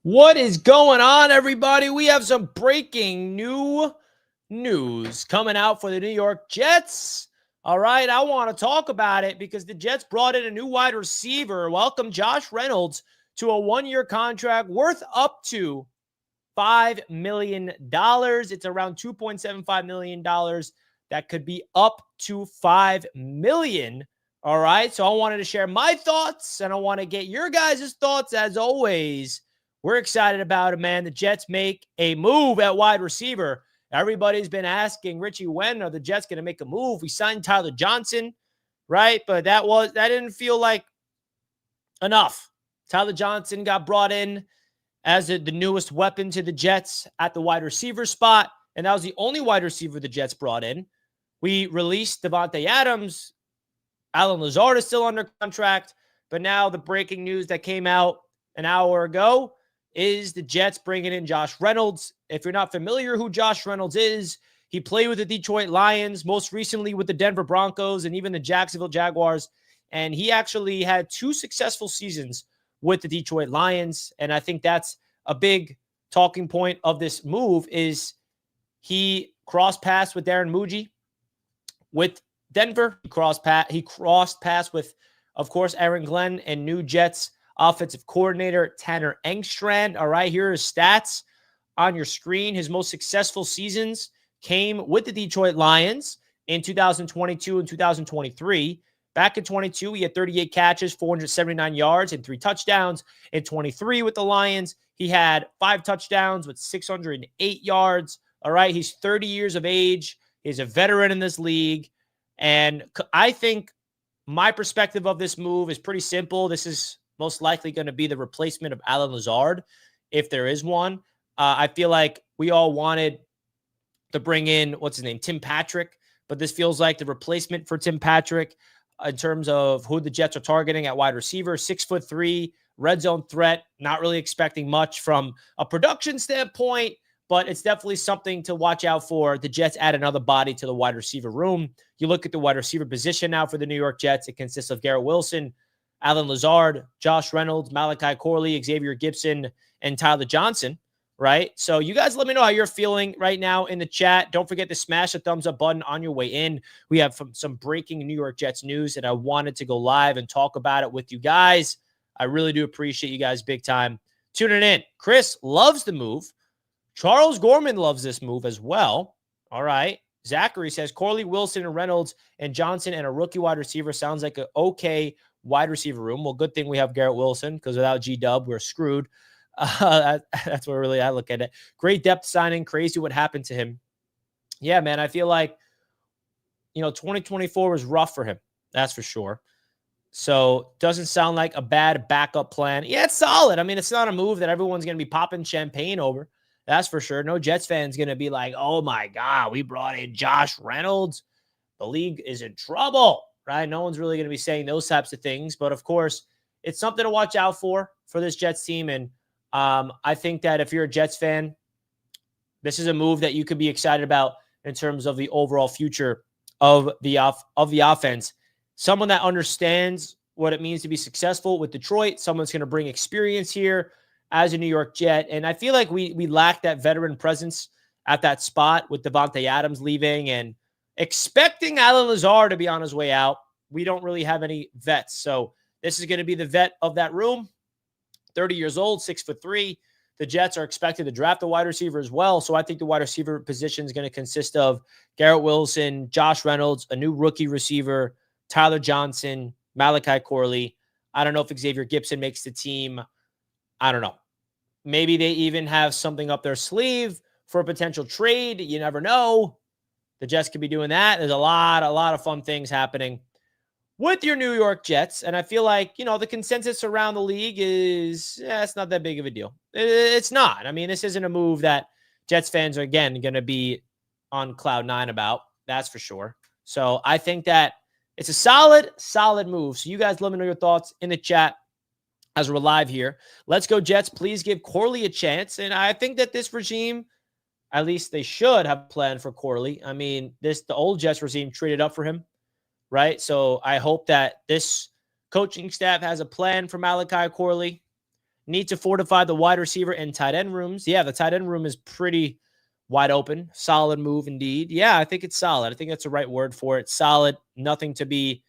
What is going on, everybody? We have some breaking news coming out for the New York Jets. All right, I want to talk about it because the Jets brought in a new wide receiver. Welcome Josh Reynolds to a one-year contract worth up to $5 million. It's around $2.75 million. That could be up to $5 million. All right, so I wanted to share my thoughts, and I want to get your guys' thoughts as always. We're excited about it, man. The Jets make a move at wide receiver. Everybody's been asking, Richie, when are the Jets going to make a move? We signed Tyler Johnson, right? But that didn't feel like enough. Tyler Johnson got brought in as the newest weapon to the Jets at the wide receiver spot, and that was the only wide receiver the Jets brought in. We released Davante Adams. Allen Lazard is still under contract, but now the breaking news that came out an hour ago is the Jets bringing in Josh Reynolds. If you're not familiar who Josh Reynolds is, he played with the Detroit Lions, most recently with the Denver Broncos and even the Jacksonville Jaguars, and he actually had 2 successful seasons with the Detroit Lions, and I think that's a big talking point of this move is he crossed paths with Darren Muji with Denver. He crossed paths with, of course, Aaron Glenn and new Jets offensive coordinator Tanner Engstrand. All right, here are his stats on your screen. His most successful seasons came with the Detroit Lions in 2022 and 2023. Back in 22, he had 38 catches, 479 yards, and 3 touchdowns. In 23 with the Lions, he had 5 touchdowns with 608 yards. All right, he's 30 years of age. He's a veteran in this league. And I think my perspective of this move is pretty simple. This is most likely going to be the replacement of Allen Lazard, if there is one. I feel like we all wanted to bring in, what's his name, Tim Patrick, but this feels like the replacement for Tim Patrick in terms of who the Jets are targeting at wide receiver. 6'3", red zone threat. Not really expecting much from a production standpoint, but it's definitely something to watch out for. The Jets add another body to the wide receiver room. You look at the wide receiver position now for the New York Jets. It consists of Garrett Wilson, Allen Lazard, Josh Reynolds, Malachi Corley, Xavier Gibson, and Tyler Johnson, right? So you guys let me know how you're feeling right now in the chat. Don't forget to smash the thumbs up button on your way in. We have some breaking New York Jets news, and I wanted to go live and talk about it with you guys. I really do appreciate you guys big time tuning in. Chris loves the move. Charles Gorman loves this move as well. All right. Zachary says Corley, Wilson, and Reynolds, and Johnson, and a rookie wide receiver sounds like an okay wide receiver room. Well, good thing we have Garrett Wilson because without G-Dub, we're screwed. That's what really I look at it. Great depth signing. Crazy what happened to him. Yeah, man, I feel like, 2024 was rough for him. That's for sure. So doesn't sound like a bad backup plan. Yeah, it's solid. I mean, it's not a move that everyone's going to be popping champagne over. That's for sure. No Jets fan's going to be like, oh my God, we brought in Josh Reynolds. The league is in trouble, right? No one's really going to be saying those types of things. But of course, it's something to watch out for this Jets team. And I think that if you're a Jets fan, this is a move that you could be excited about in terms of the overall future of the offense. Someone that understands what it means to be successful with Detroit. Someone's going to bring experience here as a New York Jet. And I feel like we lack that veteran presence at that spot with Davante Adams leaving and expecting Allen Lazard to be on his way out. We don't really have any vets. So this is going to be the vet of that room. 30 years old, 6'3". The Jets are expected to draft a wide receiver as well. So I think the wide receiver position is going to consist of Garrett Wilson, Josh Reynolds, a new rookie receiver, Tyler Johnson, Malachi Corley. I don't know if Xavier Gibson makes the team. I don't know. Maybe they even have something up their sleeve for a potential trade. You never know. The Jets could be doing that. There's a lot of fun things happening with your New York Jets. And I feel like, the consensus around the league is, it's not that big of a deal. It's not. I mean, this isn't a move that Jets fans are, again, going to be on cloud 9 about. That's for sure. So I think that it's a solid move. So you guys let me know your thoughts in the chat as we're live here. Let's go Jets. Please give Corley a chance. And I think that this regime, at least they should have a plan for Corley. I mean, the old Jets regime traded up for him, right? So I hope that this coaching staff has a plan for Malachi Corley. Need to fortify the wide receiver and tight end rooms. Yeah, the tight end room is pretty wide open. Solid move indeed. Yeah, I think it's solid. I think that's the right word for it. Solid. Nothing to be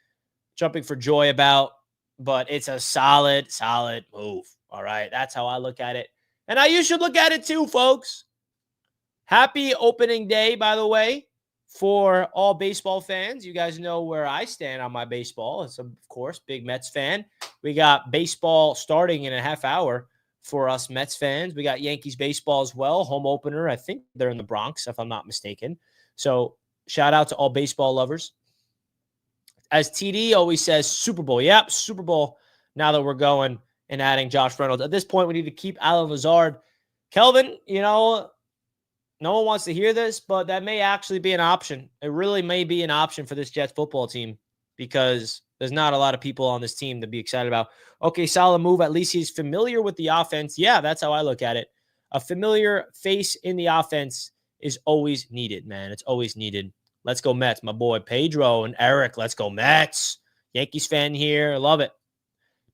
jumping for joy about, but it's a solid move. All right. That's how I look at it. And how you should look at it too, folks. Happy opening day, by the way, for all baseball fans. You guys know where I stand on my baseball. It's, of course, big Mets fan. We got baseball starting in a half hour for us Mets fans. We got Yankees baseball as well. Home opener. I think they're in the Bronx, if I'm not mistaken. So shout out to all baseball lovers. As TD always says, Super Bowl. Yep, Super Bowl. Now that we're going and adding Josh Reynolds. At this point, we need to keep Allen Lazard. Kelvin, no one wants to hear this, but that may actually be an option. It really may be an option for this Jets football team because there's not a lot of people on this team to be excited about. Okay, solid move. At least he's familiar with the offense. Yeah, that's how I look at it. A familiar face in the offense is always needed, man. It's always needed. Let's go Mets. My boy Pedro and Eric, let's go Mets. Yankees fan here. Love it.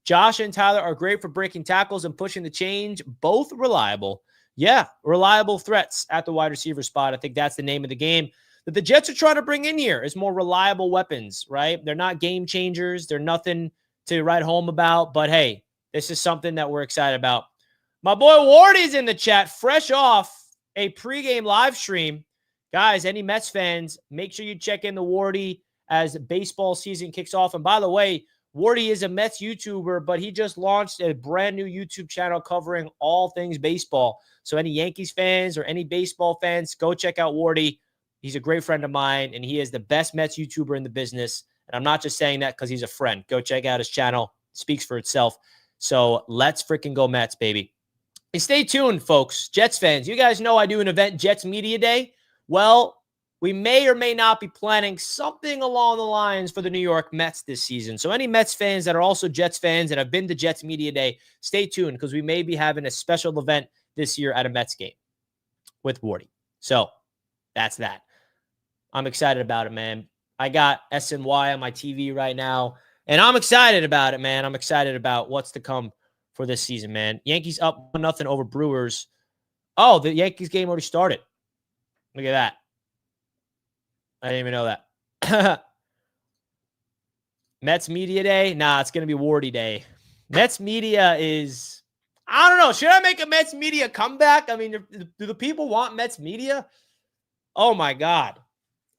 Josh and Tyler are great for breaking tackles and pushing the change. Both reliable. Yeah, reliable threats at the wide receiver spot. I think that's the name of the game that the Jets are trying to bring in here is more reliable weapons, right? They're not game changers. They're nothing to write home about. But, hey, this is something that we're excited about. My boy Wardy's in the chat, fresh off a pregame live stream. Guys, any Mets fans, make sure you check in the Wardy as baseball season kicks off. And by the way, Wardy is a Mets YouTuber, but he just launched a brand new YouTube channel covering all things baseball. So any Yankees fans or any baseball fans, go check out Wardy. He's a great friend of mine, and he is the best Mets YouTuber in the business. And I'm not just saying that because he's a friend. Go check out his channel. It speaks for itself. So let's freaking go Mets, baby. And stay tuned, folks. Jets fans, you guys know I do an event, Jets Media Day. Well, we may or may not be planning something along the lines for the New York Mets this season. So any Mets fans that are also Jets fans and have been to Jets Media Day, stay tuned because we may be having a special event this year at a Mets game with Wardy. So that's that. I'm excited about it, man. I got SNY on my TV right now, and I'm excited about it, man. I'm excited about what's to come for this season, man. Yankees up 1-0 over Brewers. Oh, the Yankees game already started. Look at that. I didn't even know that. Mets Media Day? Nah, it's going to be Wardy Day. Mets Media is, I don't know. Should I make a Mets Media comeback? I mean, do the people want Mets Media? Oh, my God.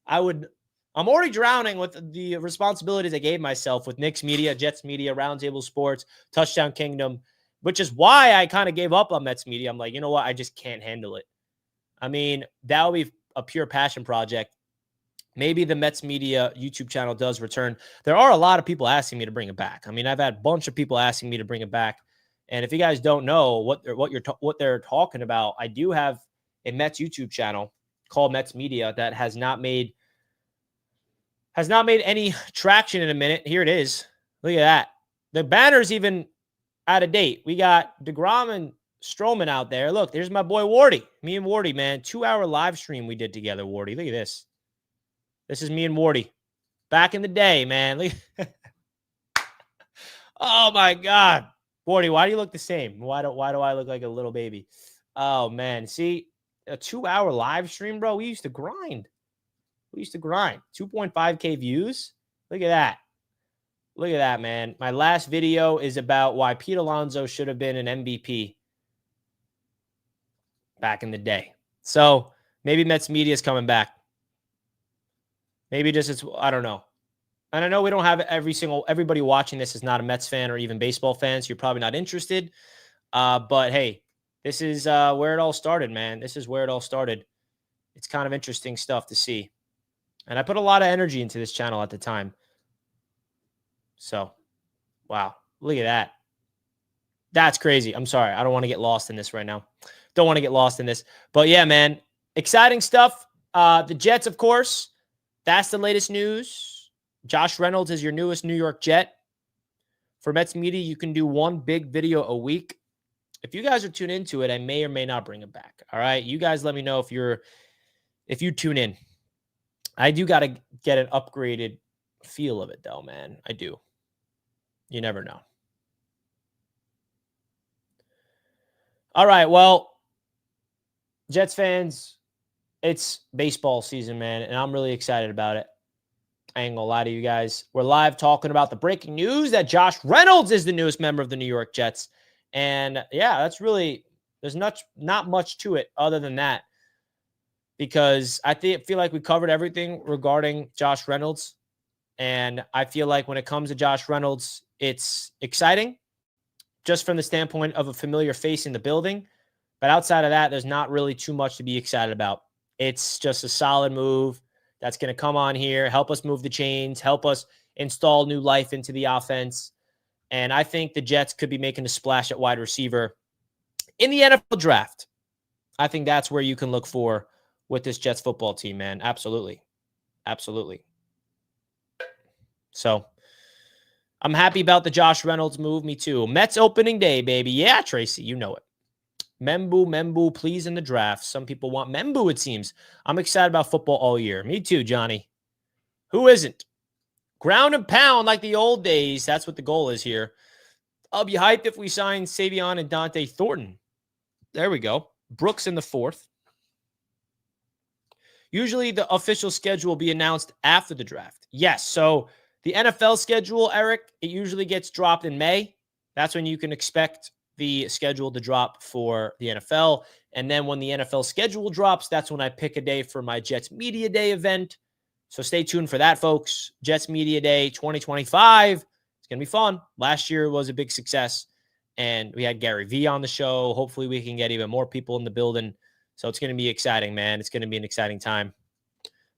I'm already drowning with the responsibilities I gave myself with Knicks Media, Jets Media, Roundtable Sports, Touchdown Kingdom, which is why I kind of gave up on Mets Media. I'm like, you know what? I just can't handle it. I mean, that would be a pure passion project. Maybe the Mets Media YouTube channel does return. There are a lot of people asking me to bring it back. I mean, I've had a bunch of people asking me to bring it back. And if you guys don't know what they're talking about, I do have a Mets YouTube channel called Mets Media that has not made any traction in a minute. Here it is. Look at that. The banner's even out of date. We got DeGrom and Stroman out there. Look, there's my boy Wardy. Me and Wardy, man. 2-hour live stream we did together, Wardy. Look at this. This is me and Wardy. Back in the day, man. Look. Oh, my God. Wardy, why do you look the same? Why do I look like a little baby? Oh, man. See, a 2-hour live stream, bro. We used to grind. 2.5K views. Look at that. Look at that, man. My last video is about why Pete Alonso should have been an MVP back in the day. So maybe Mets Media is coming back. Maybe I don't know. And I know we don't have everybody watching this is not a Mets fan or even baseball fans. So you're probably not interested. But hey, this is where it all started, man. This is where it all started. It's kind of interesting stuff to see. And I put a lot of energy into this channel at the time. So, wow. Look at that. That's crazy. I'm sorry. I don't want to get lost in this right now. Don't want to get lost in this. But yeah, man. Exciting stuff. The Jets, of course. That's the latest news. Josh Reynolds is your newest New York Jet. For Mets Media, you can do one big video a week. If you guys are tuned into it, I may or may not bring it back. All right? You guys let me know if you tune in. I do got to get an upgraded feel of it, though, man. I do. You never know. All right. Well, Jets fans, it's baseball season, man, and I'm really excited about it. I ain't gonna lie to you guys. We're live talking about the breaking news that Josh Reynolds is the newest member of the New York Jets. And yeah, that's really, there's not much to it other than that, because I feel like we covered everything regarding Josh Reynolds. And I feel like when it comes to Josh Reynolds, it's exciting just from the standpoint of a familiar face in the building. But outside of that, there's not really too much to be excited about. It's just a solid move that's going to come on here, help us move the chains, help us install new life into the offense. And I think the Jets could be making a splash at wide receiver in the NFL draft. I think that's where you can look for with this Jets football team, man. Absolutely. Absolutely. So I'm happy about the Josh Reynolds move. Me too. Mets opening day, baby. Yeah, Tracy, you know it. Membu, please in the draft. Some people want Membu, it seems. I'm excited about football all year. Me too, Johnny. Who isn't? Ground and pound like the old days. That's what the goal is here. I'll be hyped if we sign Savion and Dante Thornton. There we go. Brooks in the 4th. Usually the official schedule will be announced after the draft. Yes, so the NFL schedule, Eric, it usually gets dropped in May. That's when you can expect the schedule to drop for the NFL. And then when the NFL schedule drops, that's when I pick a day for my Jets Media Day event. So stay tuned for that, folks. Jets Media Day 2025. It's going to be fun. Last year was a big success, and we had Gary V on the show. Hopefully we can get even more people in the building. So it's going to be exciting, man. It's going to be an exciting time.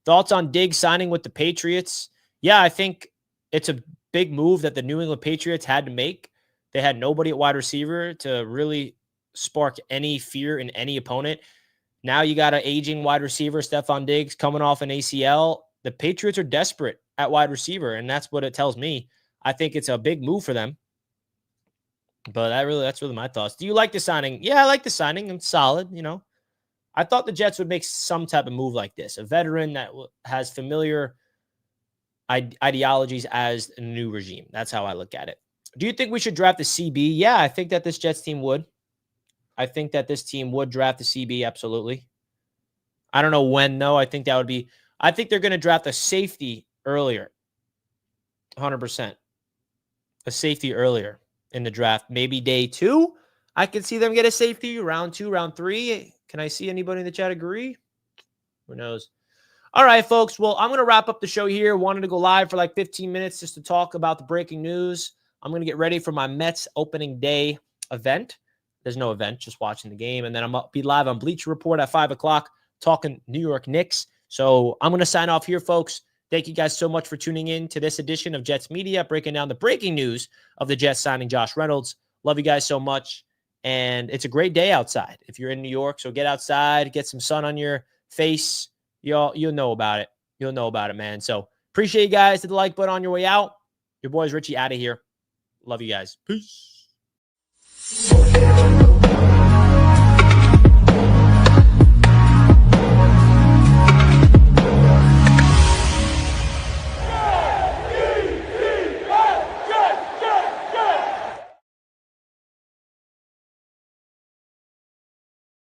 Thoughts on Diggs signing with the Patriots? Yeah, I think it's a big move that the New England Patriots had to make. They had nobody at wide receiver to really spark any fear in any opponent. Now you got an aging wide receiver, Stephon Diggs, coming off an ACL. The Patriots are desperate at wide receiver, and that's what it tells me. I think it's a big move for them. But that's really my thoughts. Do you like the signing? Yeah, I like the signing. It's solid, you know. I thought the Jets would make some type of move like this. A veteran that has familiar ideologies as a new regime. That's how I look at it. Do you think we should draft the CB? Yeah, I think that this Jets team would. I think that this team would draft the CB, absolutely. I don't know when, though. I think they're going to draft a safety earlier. 100%. A safety earlier in the draft. Maybe day 2. I can see them get a safety. Round 2, round 3. Can I see anybody in the chat agree? Who knows? All right, folks. Well, I'm going to wrap up the show here. Wanted to go live for like 15 minutes just to talk about the breaking news. I'm going to get ready for my Mets opening day event. There's no event, just watching the game. And then I'm going to be live on Bleacher Report at 5 o'clock talking New York Knicks. So I'm going to sign off here, folks. Thank you guys so much for tuning in to this edition of Jets Media, breaking down the breaking news of the Jets signing Josh Reynolds. Love you guys so much. And it's a great day outside if you're in New York. So get outside, get some sun on your face. You'll know about it. You'll know about it, man. So appreciate you guys. Hit the like button on your way out. Your boy's Richie out of here. Love you guys. Peace.